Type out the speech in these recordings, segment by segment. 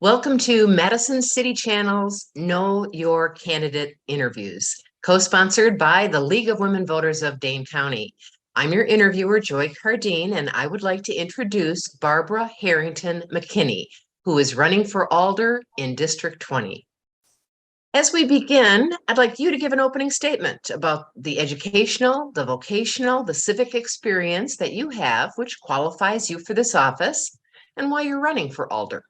Welcome to Madison City Channel's Know Your Candidate interviews, co-sponsored by the League of Women Voters of Dane County. I'm your interviewer, Joy Cardine, and I would like to introduce Barbara Harrington-McKinney, who is running for Alder in District 20. As we begin, I'd like you to give an opening statement about the educational, the vocational, the civic experience that you have, which qualifies you for this office, and why you're running for Alder.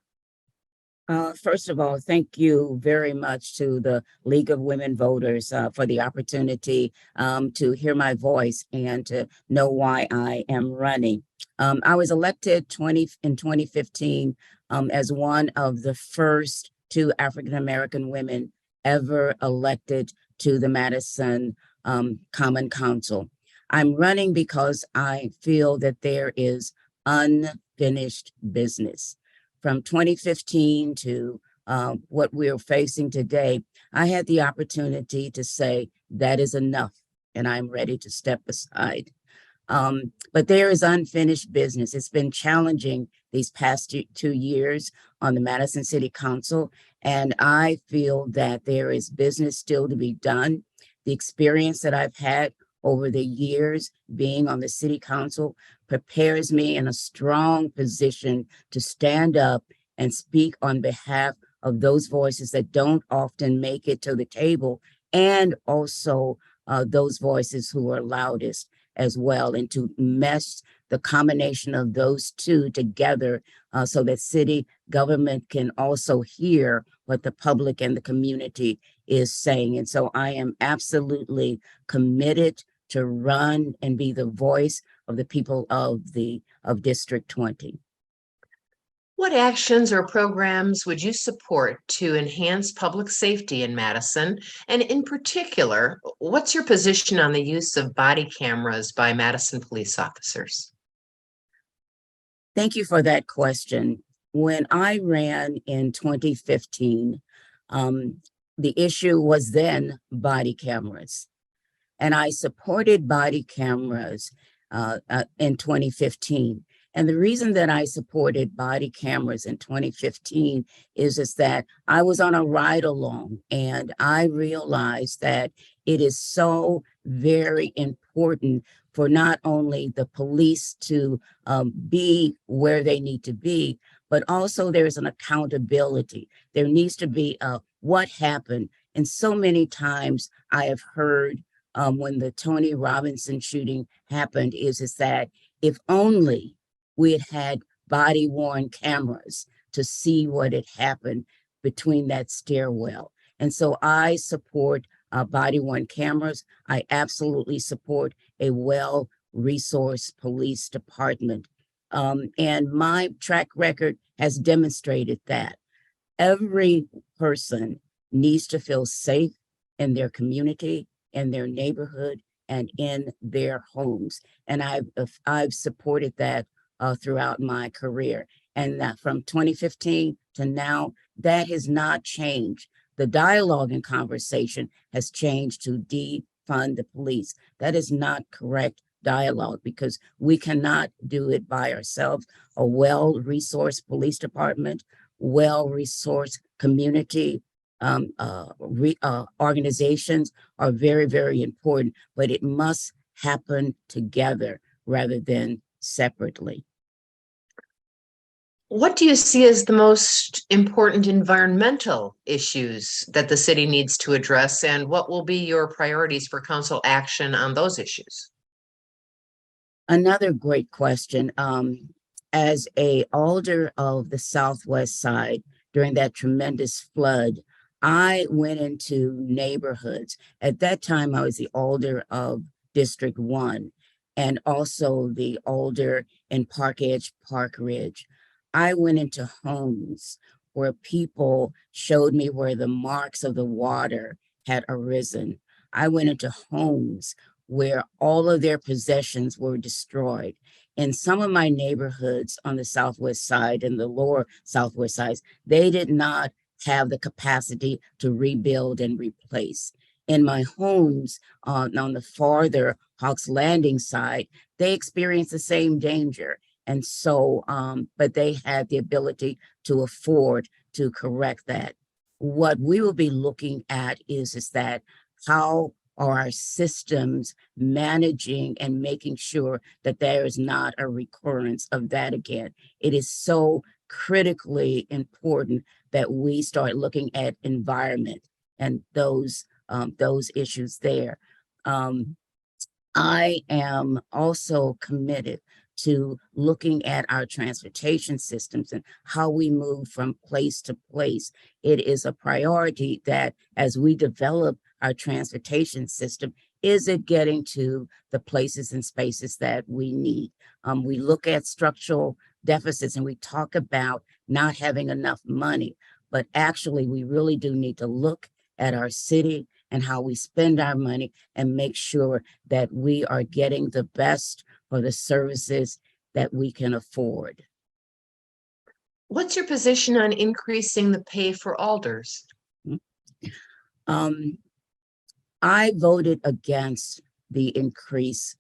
First of all, thank you very much to the League of Women Voters for the opportunity to hear my voice and to know why I am running. I was elected in 2015 as one of the first two African-American women ever elected to the Madison Common Council. I'm running because I feel that there is unfinished business. From 2015 to what we're facing today, I had the opportunity to say that is enough and I'm ready to step aside. But there is unfinished business. It's been challenging these past 2 years on the Madison City Council, and I feel that there is business still to be done. The experience that I've had over the years being on the city council prepares me in a strong position to stand up and speak on behalf of those voices that don't often make it to the table, and also those voices who are loudest as well, and to mesh the combination of those two together so that city government can also hear what the public and the community is saying. And so I am absolutely committed to run and be the voice of the people of District 20. What actions or programs would you support to enhance public safety in Madison? And in particular, what's your position on the use of body cameras by Madison police officers? Thank you for that question. When I ran in 2015, the issue was then body cameras. And I supported body cameras in 2015. And the reason that I supported body cameras in 2015 is that I was on a ride along and I realized that it is so very important for not only the police to be where they need to be, but also there's an accountability. There needs to be what happened. And so many times I have heard when the Tony Robinson shooting happened is that if only we had body-worn cameras to see what had happened between that stairwell. And so I support body-worn cameras. I absolutely support a well-resourced police department. And my track record has demonstrated that every person needs to feel safe in their community, in their neighborhood, and in their homes. And I've supported that throughout my career. And from 2015 to now, that has not changed. The dialogue and conversation has changed to defund the police. That is not correct dialogue because we cannot do it by ourselves. A well-resourced police department, well-resourced community organizations are very, very important, but it must happen together rather than separately. What do you see as the most important environmental issues that the city needs to address, and what will be your priorities for council action on those issues? Another great question. As a alder of the Southwest Side during that tremendous flood, I went into neighborhoods. At that time, I was the alder of District 1 and also the alder in Park Edge, Park Ridge. I went into homes where people showed me where the marks of the water had arisen. I went into homes where all of their possessions were destroyed. In some of my neighborhoods on the Southwest Side and the lower Southwest sides, they did not have the capacity to rebuild and replace. In my homes on the farther Hawks Landing side, they experienced the same danger. And so, but they had the ability to afford to correct that. What we will be looking at is that how are our systems managing and making sure that there is not a recurrence of that again. It is so critically important that we start looking at environment and those issues there. I am also committed to looking at our transportation systems and how we move from place to place. It is a priority that as we develop our transportation system, is it getting to the places and spaces that we need? We look at structural deficits and we talk about not having enough money, but actually we really do need to look at our city and how we spend our money and make sure that we are getting the best for the services that we can afford. What's your position on increasing the pay for alders? I voted against the increase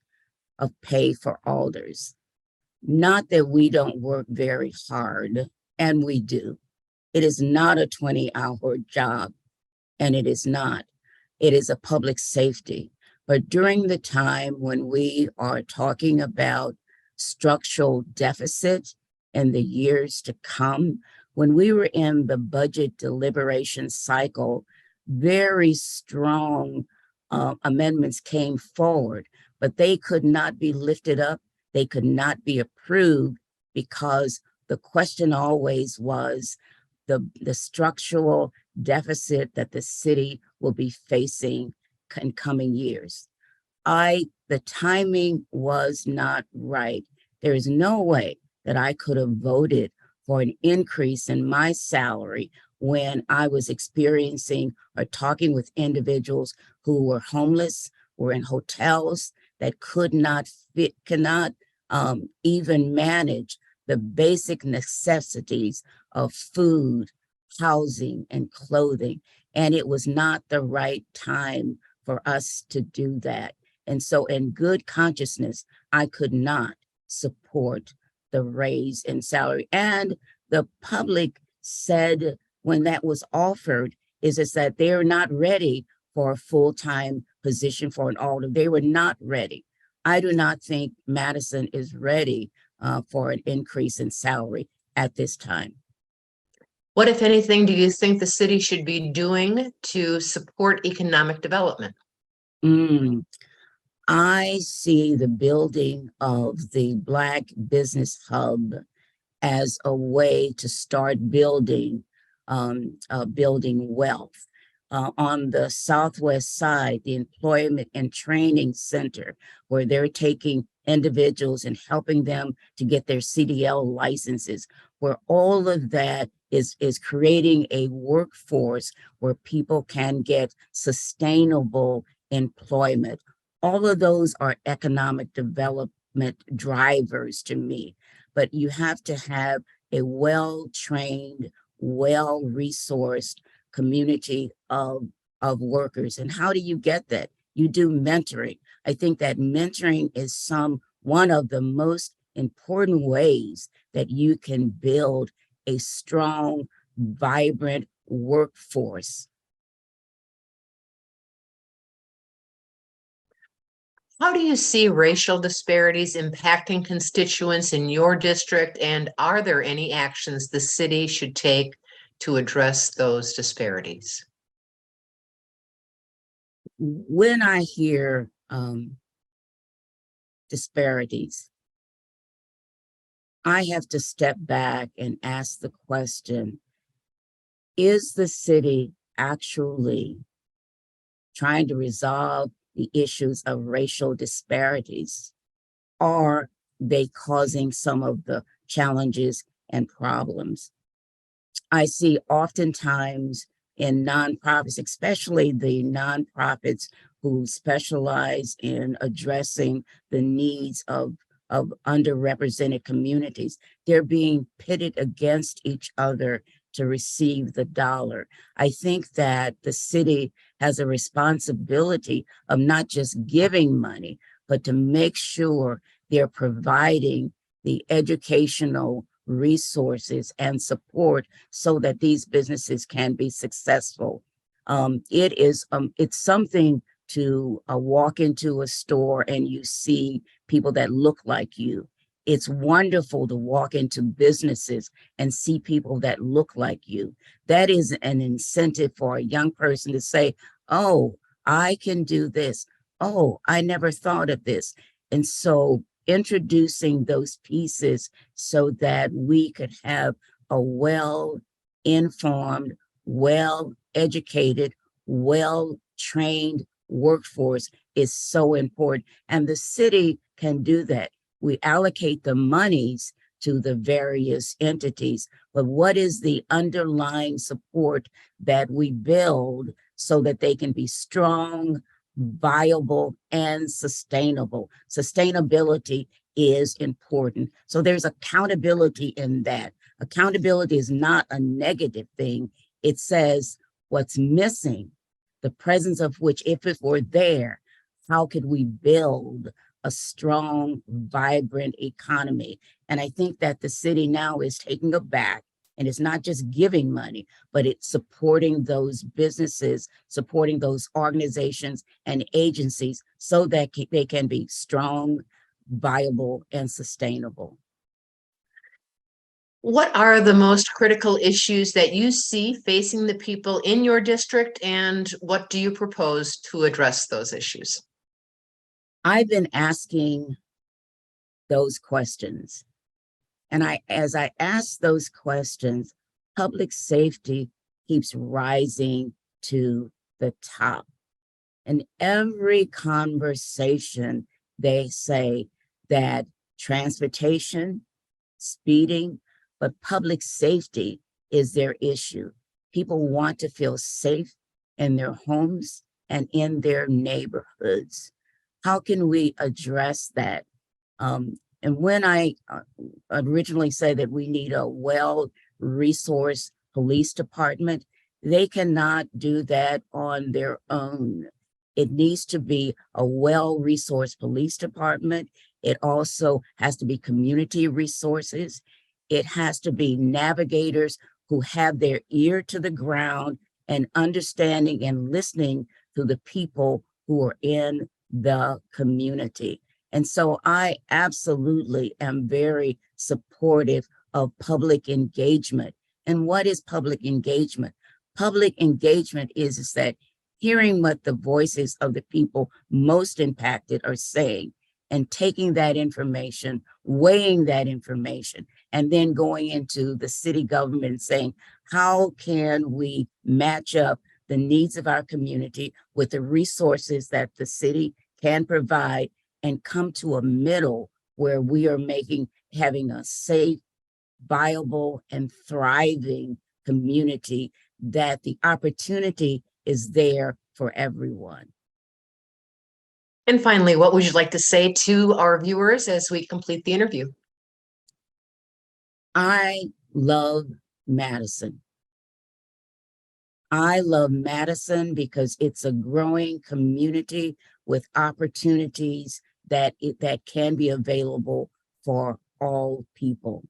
of pay for alders. Not that we don't work very hard, and we do. It is not a 20-hour job, and it is not. It is a public safety. But during the time when we are talking about structural deficit in the years to come, when we were in the budget deliberation cycle, very strong amendments came forward, but they could not be lifted up. They could not be approved because the question always was the structural deficit that the city will be facing in coming years. The timing was not right. There is no way that I could have voted for an increase in my salary when I was experiencing or talking with individuals who were homeless, were in hotels that cannot even manage the basic necessities of food, housing, and clothing. And it was not the right time for us to do that. And so in good consciousness, I could not support the raise in salary. And the public said when that was offered is that they're not ready for a full-time position for an alder. They were not ready. I do not think Madison is ready for an increase in salary at this time. What, if anything, do you think the city should be doing to support economic development? I see the building of the Black Business Hub as a way to start building wealth. On the southwest side, the Employment and Training Center, where they're taking individuals and helping them to get their CDL licenses, where all of that is creating a workforce where people can get sustainable employment. All of those are economic development drivers to me, but you have to have a well-trained, well-resourced community of workers. And how do you get that? You do mentoring. I think that mentoring is one of the most important ways that you can build a strong, vibrant workforce. How do you see racial disparities impacting constituents in your district? And are there any actions the city should take to address those disparities? When I hear disparities, I have to step back and ask the question, is the city actually trying to resolve the issues of racial disparities? Are they causing some of the challenges and problems? I see oftentimes in nonprofits, especially the nonprofits who specialize in addressing the needs of underrepresented communities, they're being pitted against each other to receive the dollar. I think that the city has a responsibility of not just giving money, but to make sure they're providing the educational resources and support so that these businesses can be successful. It's something to walk into a store and you see people that look like you. It's wonderful to walk into businesses and see people that look like you. That is an incentive for a young person to say, oh, I can do this. Oh, I never thought of this. And so introducing those pieces so that we could have a well-informed, well-educated, well-trained workforce is so important. And the city can do that. We allocate the monies to the various entities, but what is the underlying support that we build so that they can be strong, viable, and sustainable? Sustainability is important. So there's accountability in that. Accountability is not a negative thing. It says what's missing, the presence of which, if it were there, how could we build a strong, vibrant economy? And I think that the city now is taking it back, and it's not just giving money, but it's supporting those businesses, supporting those organizations and agencies so that they can be strong, viable, and sustainable. What are the most critical issues that you see facing the people in your district, and what do you propose to address those issues? I've been asking those questions. And as I ask those questions, public safety keeps rising to the top. In every conversation, they say that transportation, speeding, but public safety is their issue. People want to feel safe in their homes and in their neighborhoods. How can we address that? And when I originally said that we need a well-resourced police department, they cannot do that on their own. It needs to be a well-resourced police department. It also has to be community resources. It has to be navigators who have their ear to the ground and understanding and listening to the people who are in the community. And so I absolutely am very supportive of public engagement. And what is public engagement? Public engagement is that hearing what the voices of the people most impacted are saying and taking that information, weighing that information, and then going into the city government and saying, how can we match up the needs of our community with the resources that the city can provide and come to a middle where we are having a safe, viable, and thriving community, that the opportunity is there for everyone. And finally, what would you like to say to our viewers as we complete the interview? I love Madison. I love Madison because it's a growing community with opportunities that can be available for all people.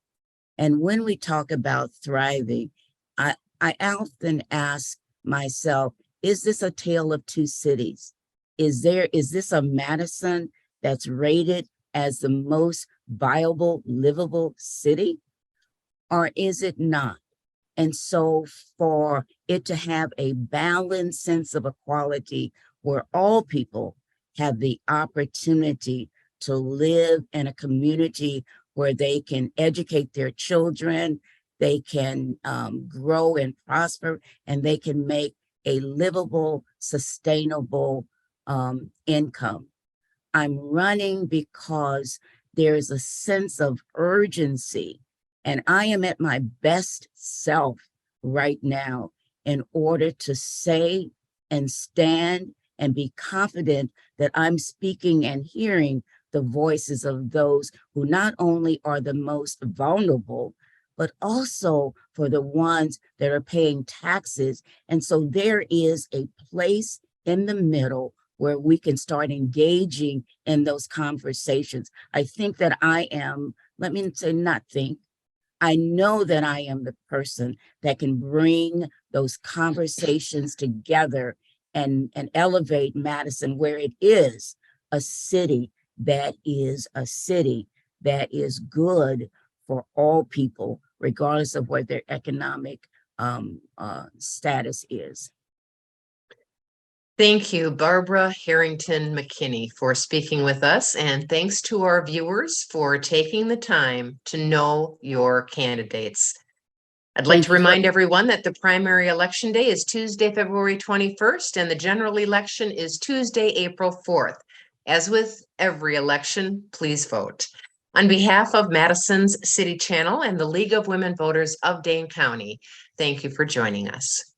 And when we talk about thriving, I often ask myself, is this a tale of two cities? Is this a Madison that's rated as the most viable, livable city? Or is it not? And so for it to have a balanced sense of equality where all people have the opportunity to live in a community where they can educate their children, they can grow and prosper, and they can make a livable, sustainable income. I'm running because there's a sense of urgency, and I am at my best self right now in order to say and stand and be confident that I'm speaking and hearing the voices of those who not only are the most vulnerable, but also for the ones that are paying taxes. And so there is a place in the middle where we can start engaging in those conversations. I think that I am, let me say not think, I know that I am the person that can bring those conversations together and elevate Madison where it is a city that is good for all people, regardless of what their economic status is. Thank you, Barbara Harrington-McKinney, for speaking with us, and thanks to our viewers for taking the time to know your candidates. I'd like Thank to you for, remind everyone that the primary election day is Tuesday, February 21st, and the general election is Tuesday, April 4th. As with every election, please vote. On behalf of Madison's City Channel and the League of Women Voters of Dane County, thank you for joining us.